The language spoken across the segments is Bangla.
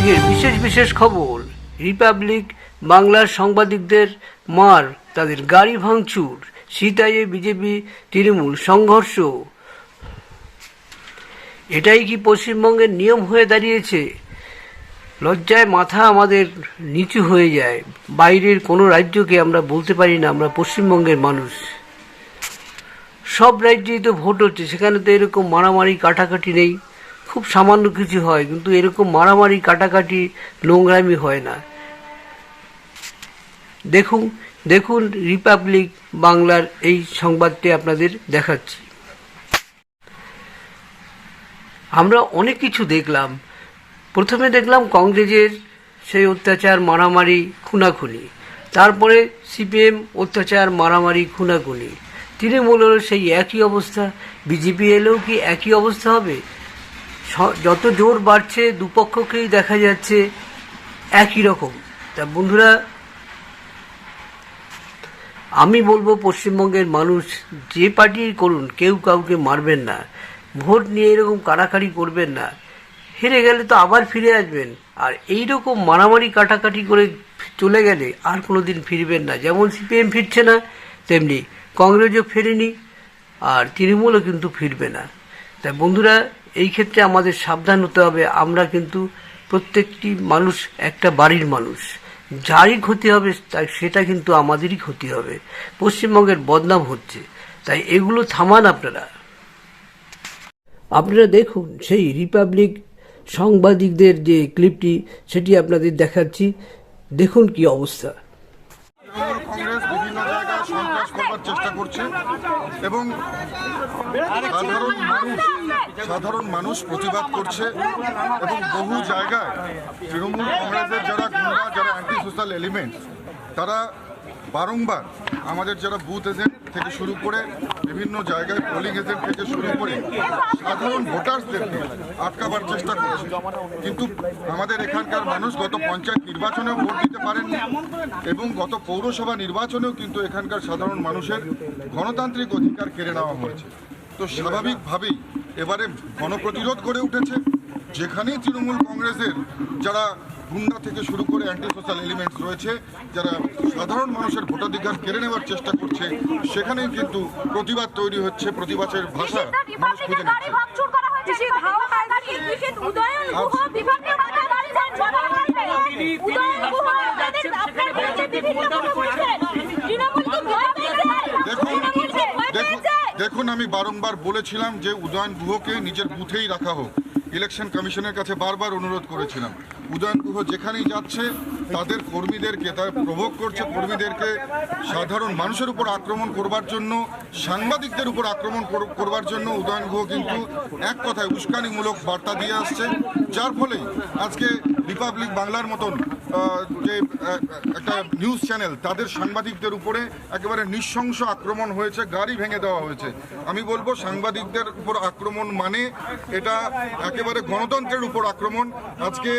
আজকের বিশেষ বিশেষ খবর, রিপাবলিক বাংলার সাংবাদিকদের মার, তাদের গাড়ি ভাঙচুর, সিতাইয়ে বিজেপি তৃণমূল সংঘর্ষ। এটাই কি পশ্চিমবঙ্গের নিয়ম হয়ে দাঁড়িয়েছে? লজ্জায় মাথা আমাদের নিচু হয়ে যায়। বাইরের কোনো রাজ্যকে আমরা বলতে পারি না আমরা পশ্চিমবঙ্গের মানুষ। সব রাজ্যেই তো ভোট হচ্ছে, সেখানে তো এরকম মারামারি কাটাকাটি নেই। খুব সামান্য কিছু হয়, কিন্তু এরকম মারামারি কাটাকাটি নোংরামি হয় না। দেখুন দেখুন রিপাবলিক বাংলার এই সংবাদটি আপনাদের দেখাচ্ছি। আমরা অনেক কিছু দেখলাম। প্রথমে দেখলাম কংগ্রেসের সেই অত্যাচার, মারামারি, খুনাখুনি। তারপরে সিপিএম অত্যাচার, মারামারি, খুনাখুনি। তৃণমূলেরও সেই একই অবস্থা। বিজেপি এলেও কি একই অবস্থা হবে? যত জোর বাড়ছে দুপক্ষকেই দেখা যাচ্ছে একই রকম। তা বন্ধুরা, আমি বলবো পশ্চিমবঙ্গের মানুষ যে পার্টি করুন, কেউ কাউকে মারবেন না। ভোট নিয়ে এরকম কাড়াকাড়ি করবেন না। হেরে গেলে তো আবার ফিরে আসবেন। আর এই রকম মারামারি কাটাকাটি করে চলে গেলে আর কোনো দিন ফিরবেন না। যেমন সিপিএম ফিরছে না, তেমনি কংগ্রেসও ফেরেনি, আর তৃণমূলও কিন্তু ফিরবে না। তাই বন্ধুরা, এই ক্ষেত্রে আমাদের সাবধান হতে হবে। আমরা কিন্তু প্রত্যেকটি মানুষ একটা বাড়ির মানুষ। যারই ক্ষতি হবে সেটা কিন্তু আমাদেরই ক্ষতি হবে। পশ্চিমবঙ্গের বদনাম হচ্ছে, তাই এগুলো থামান আপনারা। আপনারা দেখুন সেই রিপাবলিক সাংবাদিকদের যে ক্লিপটি, সেটি আপনাদের দেখাচ্ছি। দেখুন কি অবস্থা। কংগ্রেস বিভিন্ন জায়গায় সন্ত্রাস করবার চেষ্টা করছে এবং সাধারণ মানুষ প্রতিবাদ করছে এবং বহু জায়গায় তৃণমূল কংগ্রেসের যারা গুন্ডা, যারা অ্যান্টি সোশ্যাল এলিমেন্ট, তারা বারংবার আমাদের যারা বুথ এজেন্ট থেকে শুরু করে বিভিন্ন জায়গায় পোলিং এজেন্ট থেকে শুরু করে সাধারণ ভোটার্সদেরকে আটকাবার চেষ্টা করছে। কিন্তু আমাদের এখানকার মানুষ গত পঞ্চায়েত নির্বাচনেও ভোট দিতে পারেননি এবং গত পৌরসভা নির্বাচনেও কিন্তু এখানকার সাধারণ মানুষের গণতান্ত্রিক অধিকার কেড়ে নেওয়া হয়েছে। তো স্বাভাবিকভাবেই এবারে গণপ্রতিরোধ করে উঠেছে। যেখানেই তৃণমূল কংগ্রেসের যারা গুন্ডা থেকে শুরু করে অ্যান্টি সোশ্যাল এলিমেন্টস রয়েছে, যারা সাধারণ মানুষের ভোটাধিকার কেড়ে নেওয়ার চেষ্টা করছে, সেখানেই কিন্তু প্রতিবাদ তৈরি হচ্ছে। প্রতিবাদের ভাষা মানুষ খুঁজে নিচ্ছে। দেখুন, আমি বারংবার বলেছিলাম যে উদয়ন গুহকে নিজের বুথেই রাখা হোক। ইলেকশন কমিশনের কাছে বারবার অনুরোধ করেছিলাম। উদয়ন গুহ যেখানেই যাচ্ছে তাদের কর্মীদেরকে, তারা প্রভোগ করছে কর্মীদেরকে সাধারণ মানুষের উপর আক্রমণ করবার জন্য, সাংবাদিকদের উপর আক্রমণ করবার জন্য উদয়ন গুহ কিন্তু এক কথায় উস্কানিমূলক বার্তা দিয়ে আসছে। যার ফলে আজকে রিপাবলিক বাংলার মতন যে একটা নিউজ চ্যানেল, তাদের সাংবাদিকদের উপরে একেবারে নৃশংস আক্রমণ হয়েছে, গাড়ি ভেঙে দেওয়া হয়েছে। আমি বলবো সাংবাদিকদের উপর আক্রমণ মানে এটা একেবারে গণতন্ত্রের উপর আক্রমণ। আজকে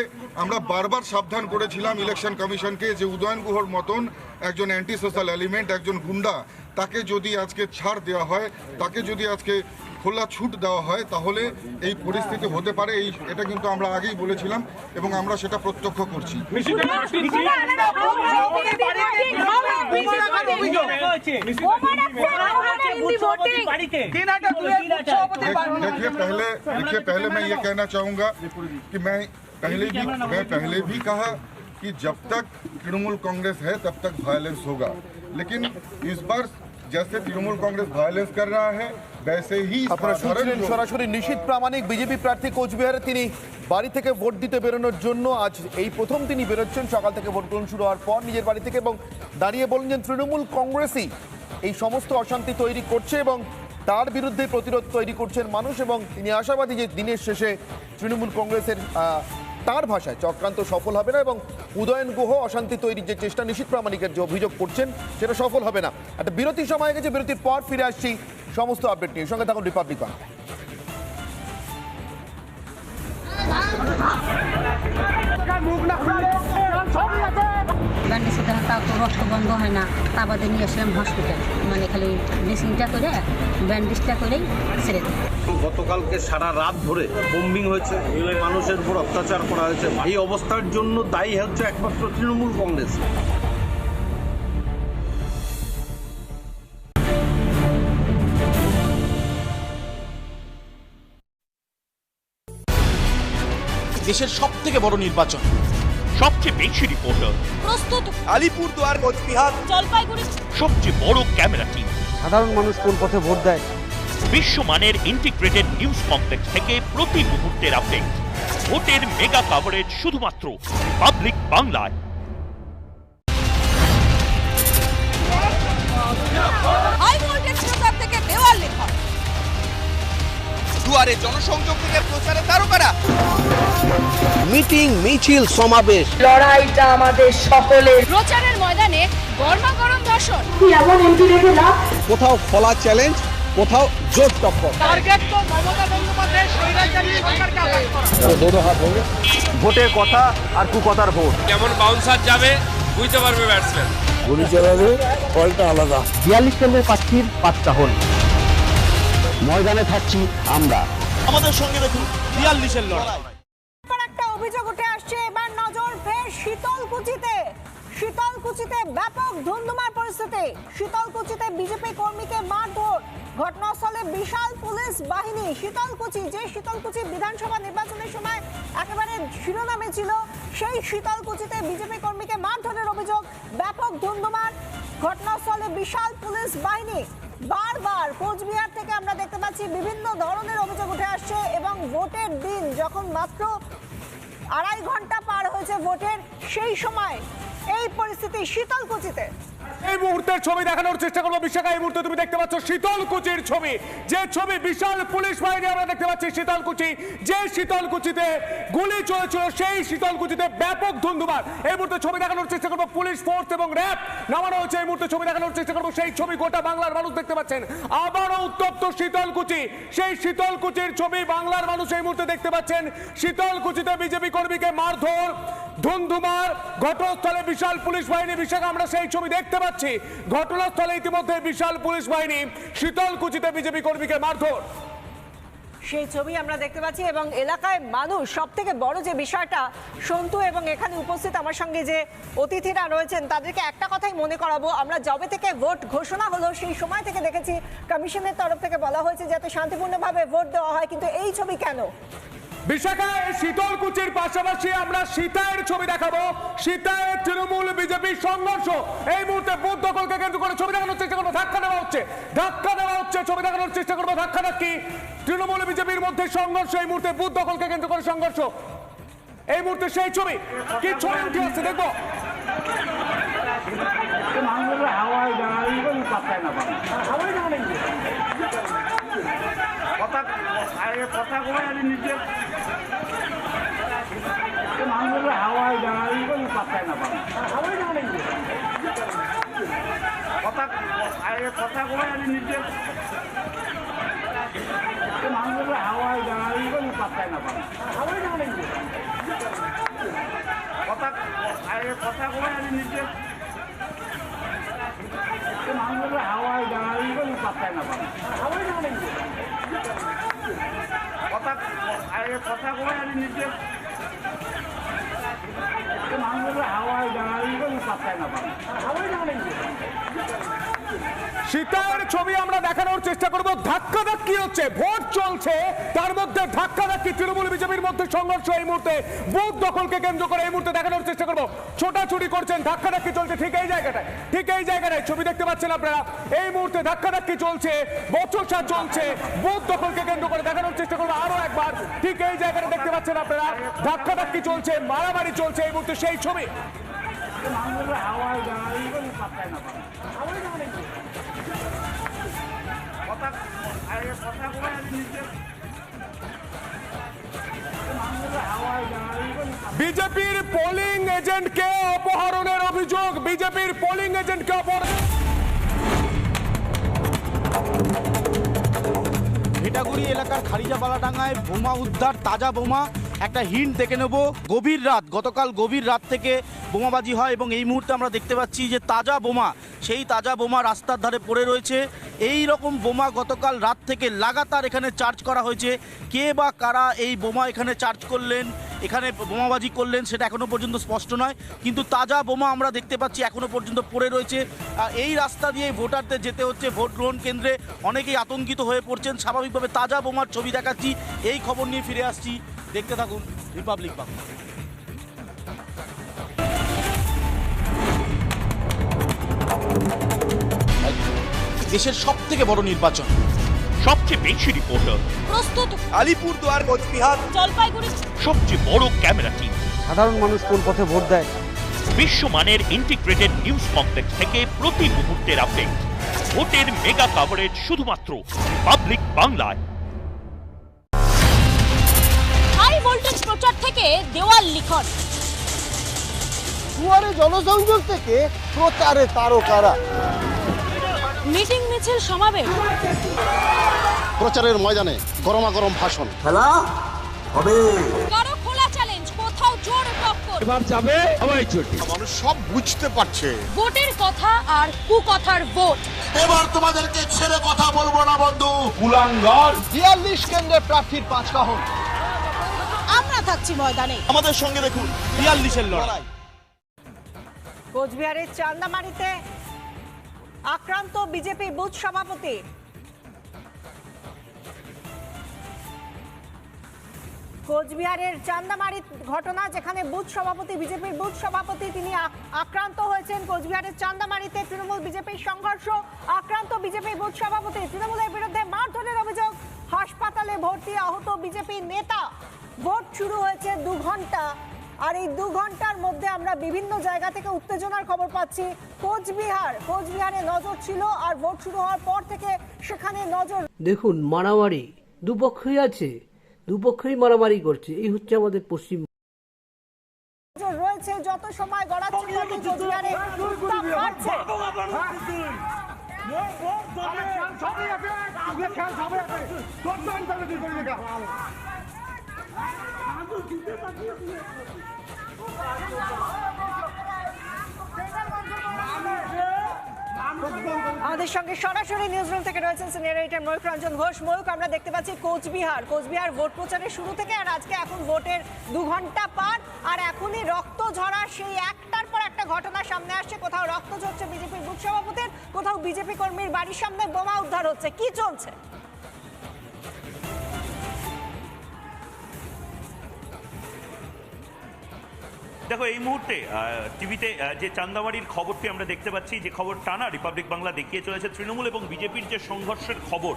আমরা বারবার সাবধান করেছিলাম ইলেকশন কমিশনকে যে উদয়ন গুহর মতন একজন অ্যান্টি সোশ্যাল এলিমেন্ট, একজন গুন্ডা, তাকে যদি আজকে ছাড় দেওয়া হয়, তাকে যদি আজকে খোলা ছুট দেওয়া হয়, তাহলে এই পরিস্থিতি হতে পারে। এটা কিন্তু আমরা আগেই বলেছিলাম এবং আমরা সেটা প্রত্যক্ষ করছি। देखिए पहले मैं ये कहना चाहूँगा कि मैं पहले भी कहा कि जब तक तृणमूल कांग्रेस है तब तक वायलेंस होगा, लेकिन इस बार जैसे तृणमूल कांग्रेस वायलेंस कर रहा है वैसे ही সরাসরি নিশীথ প্রামাণিক বিজেপি প্রার্থী কোচবিহারে তিনি বাড়ি থেকে ভোট দিতে বেরোনোর জন্য আজ এই প্রথম তিনি বেরোচ্ছেন। সকাল থেকে ভোট গ্রহণ শুরু হওয়ার পর নিজের বাড়ি থেকে, এবং দাঁড়িয়ে বলেন যে তৃণমূল কংগ্রেসই এই সমস্ত অশান্তি তৈরি করছে এবং তার বিরুদ্ধে প্রতিরোধ তৈরি করছেন মানুষ। এবং তিনি আশাবাদী যে দিনের শেষে তৃণমূল কংগ্রেসের তার ভাষায় চক্রান্ত সফল হবে না এবং উদয়ন গুহ অশান্তি তৈরির যে চেষ্টা নিশীথ প্রামাণিকের যে অভিযোগ করছেন সেটা সফল হবে না। একটা বিরতির সময় গেছে, বিরতির পর ফিরে আসছি সমস্ত আপডেট নিয়ে। সঙ্গে থাকুন রিপাবলিক বাংলা। ব্যান্ডেজ সাথে তাও তো রক্ত বন্ধ হয় না, তা বাদে নিয়ে আসলাম হসপিটাল, মানে খালি ড্রেসিংটা করে ব্যান্ডেজটা করেই ছেড়ে দেয়। গতকালকে সারা রাত ধরে বোম্বিং হয়েছে, মানুষের উপর অত্যাচার করা হয়েছে। এই অবস্থার জন্য দায়ী হচ্ছে একমাত্র তৃণমূল কংগ্রেস। দেশের সব থেকে বড় নির্বাচন, সবচেয়ে বেশি রিপোর্টার, প্রস্তুত আলিপুরদুয়ার, কোচবিহার, জলপাইগুড়ি, সবচেয়ে বড় ক্যামেরা টিম, সাধারণ মানুষ কোন পথে ভোট দেয়, বিশ্বমানের ইন্টিগ্রেটেড নিউজ কমপ্লেক্স থেকে প্রতি মুহূর্তের আপডেট, ভোটের মেগা কভারেজ শুধুমাত্র পাবলিক বাংলায়। হাই ভোল্টেজ প্রচার থেকে দেওয়াল লেখা, দুয়ারে জনসংযোগ থেকে প্রচারে তারকারা, মিটিং, মিছিল, সমাবেশ, লড়াইটা আমাদের সকলের। প্রচারের ময়দানে গরমাগরম ভাষণ, এমন এমপি রেখে লাভ, কোথাও খোলা চ্যালেঞ্জ, কোথাও জোর টক্কর। টার্গেট তো মমতা বন্দ্যোপাধ্যায়ের স্বৈরাচারী সরকারকে আঘাত করা। ভোটের কথা আর কুকথার ভোট। কেমন বাউন্সার যাবে বুঝতে পারবে ব্যাটসম্যান। গুলি চালালে ফলটা আলাদা। 42 কেন্দ্রের প্রার্থীর 5টা হল। ময়দানে থাকছি আমরা। আমাদের সঙ্গে দেখুন 42-এর লড়াই। একটা অভিযোগ উঠে আসছে, এবার নজর ফের শীতলকুচিতে। শীতলকুচিতে ব্যাপক ধুন্ধুমার পরিস্থিতি। শীতলকুচিতে বিজেপি কর্মীকে মারধর, ঘটনাস্থলে বিশাল পুলিশ বাহিনী। শীতলকুচি, যে শীতলকুচি বিধানসভা নির্বাচনের সময় একেবারে শিরোনামে ছিল, সেই শীতলকুচিতে বিজেপি কর্মীকে মারধরের অভিযোগ, ব্যাপক ধুন্ধুমার, ঘটনাস্থলে বিশাল পুলিশ বাহিনী। বারবার কোচবিহার থেকে আমরা দেখতে পাচ্ছি বিভিন্ন ধরনের অভিযোগ উঠে আসছে, এবং ভোটের দিন যখন মাত্র 2.5 ঘন্টা পার হয়েছে ভোটের, সেই সময় এই পরিস্থিতি শীতলকুচিতে। এই মুহূর্তের ছবি দেখানোর চেষ্টা করবো বিশাখা। এই মুহূর্তে তুমি দেখতে পাচ্ছ শীতলকুচির ছবি, যে ছবি বিশাল পুলিশ বাহিনী আমরা দেখতে পাচ্ছি। শীতলকুচি, যে শীতলকুচিতে গুলি চলেছিল, সেই শীতলকুচিতে ব্যাপক ধুন্ধুমার। এই মুহূর্তে ছবি দেখানোর চেষ্টা করবো, পুলিশ ফোর্স এবং র্যাব নামানো হয়েছে। এই মুহূর্তে ছবি দেখানোর চেষ্টা করবো, সেই ছবি গোটা বাংলার মানুষ দেখতে পাচ্ছেন। আবারও উত্তপ্ত শীতলকুচি, সেই শীতলকুচির ছবি বাংলার মানুষ এই মুহূর্তে দেখতে পাচ্ছেন। শীতলকুচিতে বিজেপি কর্মীকে মারধর, ধুন্ধুমার, ঘটনাস্থলে বিশাল পুলিশ বাহিনী। বিশাখা, আমরা সেই ছবি দেখতে পাচ্ছি। ঘটনাস্থলে ইতিমধ্যে বিশাল পুলিশ বাহিনী, শীতলকুচিতে বিজেপি কর্মীকে মারধর, সেই ছবি আমরা দেখতে পাচ্ছি। এবং এলাকায় মানুষ, সব থেকে বড় যে বিষয়টা সন্তু এবং এখানে উপস্থিত আমার সঙ্গে যে অতিথিরা রয়েছেন, তাদেরকে একটা কথাই মনে করাবো, আমরা যবে থেকে ভোট ঘোষণা হলো সেই সময় থেকে দেখেছি কমিশনের তরফ থেকে বলা হয়েছে যাতে শান্তিপূর্ণভাবে ভোট দেওয়া হয়, কিন্তু এই ছবি কেন? বিশাখা, শীতলকুচির পাশাপাশি আমরা সীতায়ের ছবি দেখাবো। সীতায়ের তৃণমূল বিজেপি সংঘর্ষ। এই মুহূর্তে বুথ দখলকে কেন্দ্র করে ছবি দেখানোর চেষ্টা করবো, ধাক্কা দেওয়া হচ্ছে, ছবি দেখানোর চেষ্টা করবো, ধাক্কি। তৃণমূল বিজেপির মধ্যে সংঘর্ষ, এই মুহূর্তে বুথ দখলকে কেন্দ্র করে সংঘর্ষ। এই মুহূর্তে সেই ছবি, কি ছবি উঠে আসছে দেখবো। সীতার ছবি আমরা দেখানোর চেষ্টা করবো, ধাক্কি হচ্ছে, ভোট চলছে, তার মধ্যে ধাক্কি। তৃণমূল বিজেপির মধ্যে সংঘর্ষ এই মুহূর্তে বুথ দখলকে কেন্দ্র করে। এই মুহূর্তে দেখানোর চেষ্টা করবো, ছোটাছুটি করছেন, ধাক্কি চলছে ঠিক এই জায়গাটায় ছবি দেখতে পাচ্ছেন আপনারা। এই মুহূর্তে ধাক্কি চলছে, বচসা চলছে, বুথ দখলকে কেন্দ্র করে। দেখানোর চেষ্টা করবো আরো একবার, ঠিক এই জায়গাটা দেখতে পাচ্ছেন আপনারা, ধাক্কি চলছে, মারামারি চলছে এই মুহূর্তে সেই ছবি। বিজেপির পোলিং এজেন্টকে অপহরণের অভিযোগ, বিজেপির পোলিং এজেন্টকে অপহরণ। ভেটাগুড়ি এলাকার খারিজা বালাডাঙ্গায় বোমা উদ্ধার, তাজা বোমা। একটা হিন্ট দেখে নেব। গভীর রাত, গতকাল গভীর রাত থেকে বোমাবাজি হয় এবং এই মুহূর্তে আমরা দেখতে পাচ্ছি যে তাজা বোমা, সেই তাজা বোমা রাস্তার ধারে পড়ে রয়েছে। এই রকম বোমা গতকাল রাত থেকে লাগাতার এখানে চার্জ করা হয়েছে। কে বা কারা এই বোমা এখানে চার্জ করলেন, এখানে বোমাবাজি করলেন, সেটা এখনো পর্যন্ত স্পষ্ট নয়, কিন্তু তাজা বোমা আমরা দেখতে পাচ্ছি এখনো পর্যন্ত পড়ে রয়েছে। এই রাস্তা দিয়ে ভোটারদের যেতে হচ্ছে ভোট গ্রহণ কেন্দ্রে, অনেকেই আতঙ্কিত হয়ে পড়ছেন। স্বাভাবিকভাবে তাজা বোমার ছবি দেখাচ্ছি, এই খবর নিয়ে ফিরে আসছি, দেখতে থাকুন রিপাবলিক বাংলা। দেশের সব থেকে বড় নির্বাচন, সবচেয়ে বেশি রিপোর্টার প্রস্তুত আলিপুরদুয়ার, কোচবিহার, জলপাইগুড়ি, সবচেয়ে বড় ক্যামেরা টিম, সাধারণ মানুষ কোন পথে ভোট দেয়, বিশ্বমানের ইন্টিগ্রেটেড নিউজ কমপ্লেক্স থেকে প্রতি মুহূর্তের আপডেট, ভোটের মেগা কভারেজ শুধুমাত্র পাবলিক বাংলায়। হাই ভোল্টেজ প্রচার থেকে দেওয়াল লিখন, দুয়ারে জনসংযোগ থেকে প্রচারে তারকারা, মিটিং মিছিল সমাবেশ, প্রচারের ময়দানে গরমাগরম ভাষণ, খেলা হবে। কারো খোলা চ্যালেঞ্জ, কোথাও জোর টক্কর, এবার যাবে সবাই চটি। মানুষ সব বুঝতে পারছে। ভোটের কথা আর কুকথার ভোট। এবার তোমাদেরকে ছেড়ে কথা বলবো না বন্ধু। কুলাঙ্গার ৪২ কেন্দ্রের প্রার্থীর ৫ কাহন, আমরা থাকছি ময়দানে। আমাদের সঙ্গে দেখুন ৪২-এর লড়াই। কোচবিহারের চান্দামারিতে আক্রান্ত বিজেপি বুথ সভাপতি। কোচবিহারের চান্দামারি ঘটনা, যেখানে বুথ সভাপতি, বিজেপির বুথ সভাপতি, তিনি আক্রান্ত হয়েছেন। কোচবিহারের চান্দামারিতে তৃণমূল বিজেপির সংঘর্ষ, আক্রান্ত বিজেপি বুথ সভাপতি। তৃণমূলের বিরুদ্ধে মারধরের অভিযোগ, হাসপাতালে ভর্তি আহত বিজেপি নেতা। ভোট শুরু হয়েছে 2 ঘন্টা, আর এই 2 ঘন্টার মধ্যে আমরা বিভিন্ন জায়গা থেকে উত্তেজনার খবর পাচ্ছি। কোচবিহারে নজর ছিল, আর ভোট শুরু হওয়ার পর থেকে সেখানে নজর। দেখুন, মারামারি দুপক্ষই আছে, দুপক্ষই মারামারি করছে। এই হচ্ছে আমাদের পশ্চিম রয়েছে। যত সময় গড়াচ্ছে কোচবিহারে উত্তাপ বাড়ছে। আমাদের সঙ্গে সরাসরি নিউজরুম থেকে রয়েছেন সিনিয়র এডিটর ময়ূক রঞ্জন ঘোষ। ময়ূক, আমরা দেখতে পাচ্ছি কোচবিহার ভোট প্রচারের শুরু থেকে আর আজকে এখন ভোটের 2 ঘন্টা পার, আর এখনই রক্ত ঝরা সেই একটার পর একটা ঘটনা সামনে আসছে। কোথাও রক্ত ঝরছে বিজেপির বুথ সভাপতির, কোথাও বিজেপি কর্মীর বাড়ির সামনে বোমা উদ্ধার হচ্ছে। কি চলছে? দেখো, এই মুহূর্তে টিভিতে যে চান্দামারির খবরটি আমরা দেখতে পাচ্ছি, যে খবর টানা রিপাবলিক বাংলা দেখিয়ে চলেছে, তৃণমূল এবং বিজেপির যে সংঘর্ষের খবর,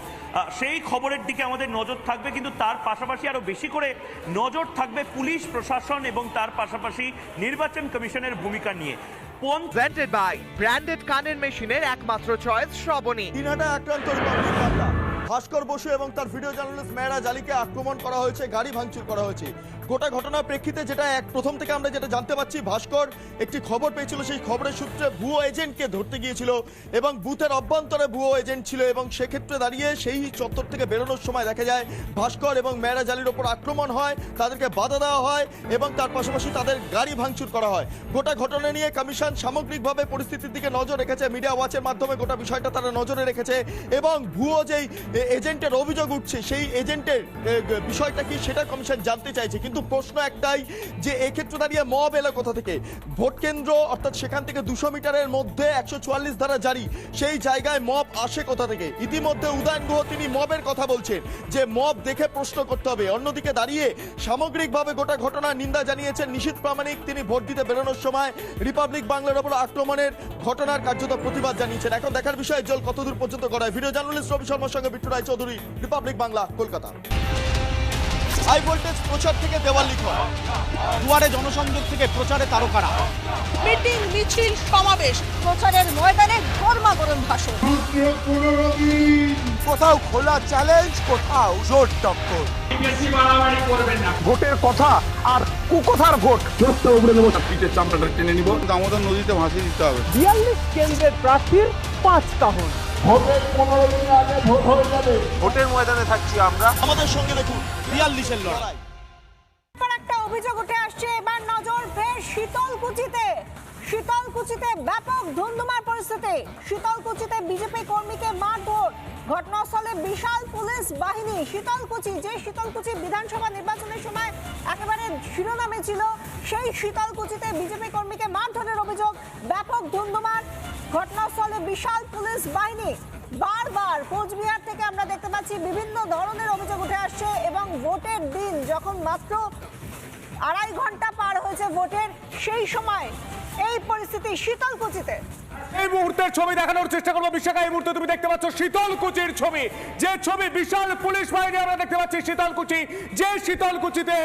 সেই খবরের দিকে আমাদের নজর থাকবে, কিন্তু তার পাশাপাশি আরো বেশি করে নজর থাকবে পুলিশ প্রশাসন এবং তার পাশাপাশি নির্বাচন কমিশনের ভূমিকা নিয়ে। ব্র্যান্ডেড বাই ব্র্যান্ডেড কানের মেশিনের একমাত্র চয়েস শ্রাবণী। দিনহাটা আক্রান্ত রিপাবলিক বাংলা। ভাস্কর বসু এবং তার ভিডিও জার্নালিস্ট মেহরা জালিকে আক্রমণ করা হয়েছে, গাড়ি ভাঙচুর করা হয়েছে। গোটা ঘটনার প্রেক্ষিতে যেটা প্রথম থেকে আমরা যেটা জানতে পারছি, ভাস্কর একটি খবর পেয়েছিল, সেই খবরের সূত্রে ভুয়ো এজেন্টকে ধরতে গিয়েছিল এবং বুথের অভ্যন্তরে ভুয়ো এজেন্ট ছিল, এবং সেক্ষেত্রে দাঁড়িয়ে সেই চত্বর থেকে বেরোনোর সময় দেখা যায় ভাস্কর এবং মেহরা জালির ওপর আক্রমণ হয়, তাদেরকে বাধা দেওয়া হয় এবং তার পাশাপাশি তাদের গাড়ি ভাঙচুর করা হয়। গোটা ঘটনা নিয়ে কমিশন সামগ্রিকভাবে পরিস্থিতির দিকে নজর রেখেছে, মিডিয়া ওয়াচের মাধ্যমে গোটা বিষয়টা তারা নজরে রেখেছে, এবং ভুয়ো যেই এজেন্টের অভিযোগ উঠছে সেই এজেন্টের বিষয়টা কি সেটা কমিশন জানতে চাইছে। কিন্তু প্রশ্ন একটাই, যে এক্ষেত্রে দাঁড়িয়ে মব এলো কোথা থেকে? ভোট কেন্দ্র অর্থাৎ সেখান থেকে 200 মিটারের মধ্যে 144 ধারা জারি, সেই জায়গায় মব আসে কোথা থেকে? ইতিমধ্যে উদয়ন গুহ তিনি মবের কথা বলছেন, যে মব দেখে প্রশ্ন করতে হবে। অন্যদিকে দাঁড়িয়ে সামগ্রিকভাবে গোটা ঘটনার নিন্দা জানিয়েছেন নিশীথ প্রামাণিক। তিনি ভোট দিতে বেরোনোর সময় রিপাবলিক বাংলার উপর আক্রমণের ঘটনার কার্যত প্রতিবাদ জানিয়েছেন। এখন দেখার বিষয় জল কতদূর পর্যন্ত গড়ায়। ভিডিও জার্নালিস্ট রবি শর্মার সঙ্গে Bittu Roy Chowdhury, republic Bangla, Kolkata. High voltage প্রচার থেকে দেওয়াল লিখন, দুয়ারে জনসংযোগ থেকে প্রচারে তারকারা, মিটিং মিছিল সমাবেশ, প্রচারের ময়দানে গরমাগরম ভাষণ। কোথাও খোলা চ্যালেঞ্জ, কোথাও জোর টক্কর। ভোটের কথা আর কুকথার ভোট। পিঠের চামড়াটা টেনে নিব, দামোদর নদীতে ভাসিয়ে দিতে হবে। ৪২ কেন্দ্রের প্রার্থীর ৫ কাহন। ভোটের 15 দিন আগে ভোট হয়ে যাবে। ভোটের ময়দানে থাকছি আমরা। আমাদের সঙ্গে দেখুন ৪২-এর লড়াই। অভিযোগ উঠে আসছে, এবার নজর ফের শীতলকুচিতে। শীতলকুচিতে ব্যাপক ধুন্ধুমার পরিস্থিতি। শীতলকুচিতে বিজেপি কর্মীকে মারধর, ঘটনাস্থলে বিশাল পুলিশ বাহিনী। শীতলকুচি, যে শীতলকুচি বিধানসভা নির্বাচনের সময় একেবারে শিরোনামে ছিল, সেই শীতলকুচিতে বিজেপি কর্মীকে মারধরের অভিযোগ, ব্যাপক ধুন্ধুমার, ঘটনাস্থলে বিশাল পুলিশ বাহিনী। বারবার কোচবিহার থেকে আমরা দেখতে পাচ্ছি বিভিন্ন ধরনের অভিযোগ উঠে আসছে এবং ভোটের দিন যখন মাত্র 2.5 ঘন্টা পার হয়েছে ভোটের, সেই সময় এই পরিস্থিতি শীতলকুচিতে। এই মুহূর্তের ছবি দেখানোর চেষ্টা করবো বিশাখা। এই মুহূর্তে তুমি দেখতে পাচ্ছ শীতলকুচির ছবি, যে ছবি বিশাল পুলিশ বাহিনী আমরা দেখতে পাচ্ছি। শীতলকুচি, যে শীতলকুচিতে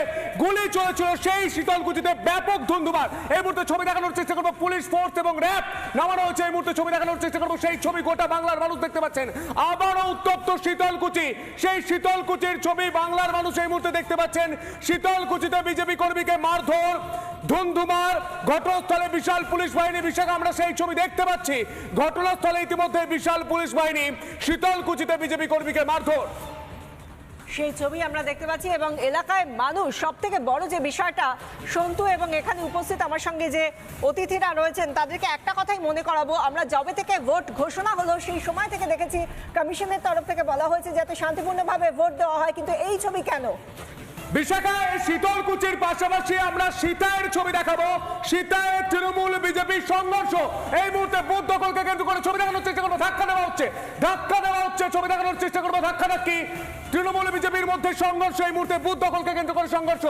গুলি চলেছিল, সেই শীতলকুচিতে ব্যাপক ধুন্ধুমার। এই মুহূর্তে ছবি দেখানোর চেষ্টা করবো, পুলিশ ফোর্স এবং র্যাব নামানো হয়েছে। এই মুহূর্তে ছবি দেখানোর চেষ্টা করবো, সেই ছবি গোটা বাংলার মানুষ দেখতে পাচ্ছেন। আবারও উত্তপ্ত শীতলকুচি, সেই শীতলকুচির ছবি বাংলার মানুষ এই মুহূর্তে দেখতে পাচ্ছেন। শীতলকুচিতে বিজেপি কর্মীকে মারধর, ধুন্ধুমার, ঘটনাস্থলে বিশাল পুলিশ বাহিনী। বিশাখা, আমরা সেই ছবি দেখতে পাচ্ছি। ঘটনাস্থলে ইতিমধ্যে বিশাল পুলিশ বাহিনী, শীতলকুচিতে বিজেপি কর্মীকে মারধর, সেই ছবি আমরা দেখতে পাচ্ছি। এবং এলাকায় মানুষ, সব থেকে বড় যে বিষয়টা সন্তু এবং এখানে উপস্থিত আমার সঙ্গে যে অতিথিরা রয়েছেন, তাদেরকে একটা কথাই মনে করাবো, আমরা যবে থেকে ভোট ঘোষণা হলো সেই সময় থেকে দেখেছি কমিশনের তরফ থেকে বলা হয়েছে যাতে শান্তিপূর্ণভাবে ভোট দেওয়া হয়, কিন্তু এই ছবি কেন? বিশাখা, এই শীতলকুচির পাশাপাশি আমরা সীতায়ের ছবি দেখাবো। সীতায় তৃণমূল বিজেপি সংঘর্ষ। এই মুহূর্তে বুথ দখলকে কেন্দ্র করে ছবি দেখানোর চেষ্টা করবো। ধাক্কা দেওয়া হচ্ছে, ছবি দেখানোর চেষ্টা করবো। ধাক্কাধাক্কি, তৃণমূল বিজেপির মধ্যে সংঘর্ষ। এই মুহূর্তে বুথ দখলকে কেন্দ্র করে সংঘর্ষ।